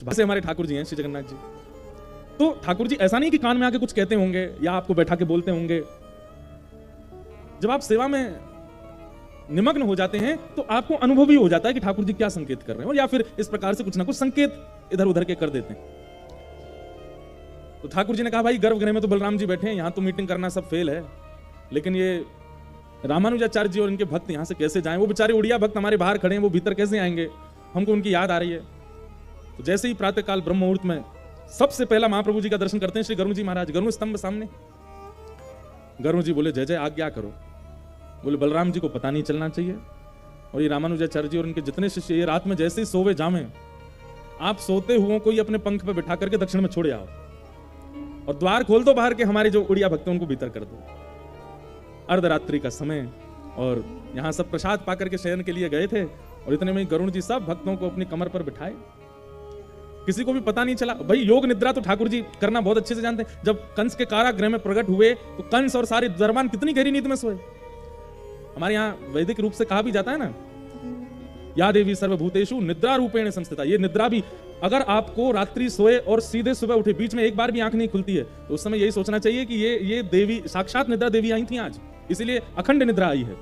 वैसे हमारे ठाकुर जी हैं श्री जगन्नाथ जी। तो ठाकुर जी ऐसा नहीं कि कान में आके कुछ कहते होंगे या आपको बैठा के बोलते होंगे। जब आप सेवा में निमग्न हो जाते हैं तो आपको अनुभव भी हो जाता है कि ठाकुर जी क्या संकेत कर रहे हैं, और या फिर इस प्रकार से कुछ ना कुछ संकेत इधर उधर के कर देते हैं। तो ठाकुर जी ने कहा, भाई गर्भगृह में तो बलराम जी बैठे हैं, यहां तो मीटिंग करना सब फेल है, लेकिन ये रामानुजाचार्य जी और इनके भक्त यहां से कैसे जाएं? वो बेचारे उड़िया भक्त हमारे बाहर खड़े हैं, वो भीतर कैसे आएंगे? हमको उनकी याद आ रही है। तो जैसे ही प्रातःकाल ब्रह्म मुहूर्त में सबसे पहला महाप्रभु जी का दर्शन करते हैं श्री गरुड़ जी महाराज, गरुड़ स्तंभ सामने। गरुड़ जी बोले, जय जय आज्ञा करो। बोले, बलराम जी को पता नहीं चलना चाहिए, और ये रामानुजाचार्य जी और इनके जितने शिष्य ये रात में जैसे ही सोवे जामे, आप सोते हुओं को ही अपने पंख पर बिठा करके दक्षिण में छोड़े आओ, और द्वार खोल दो बाहर के, हमारे जो उड़िया भक्त हैं उनको भीतर कर दो। अर्धरात्रि का समय, और यहां सब प्रसाद पाकर के शयन के लिए गए थे, और इतने में गरुड़ जी सब भक्तों को अपनी कमर पर बिठाए, किसी को भी पता नहीं चला। भाई योग निद्रा तो ठाकुर जी करना बहुत अच्छे से जानते हैं। जब कंस के कारागृह में प्रकट हुए तो कंस और सारे दरबान कितनी गहरी नींद में सोए। हमारे यहाँ वैदिक रूप से कहा भी जाता है ना, या देवी सर्वभूतेषु निद्रा रूपेण संस्थिता। ये निद्रा भी, अगर आपको रात्रि सोए और सीधे सुबह उठे, बीच में एक बार भी आंख नहीं खुलती है, तो उस समय यही सोचना चाहिए कि ये देवी साक्षात निद्रा देवी आई थी आज, इसीलिए अखंड निद्रा आई है।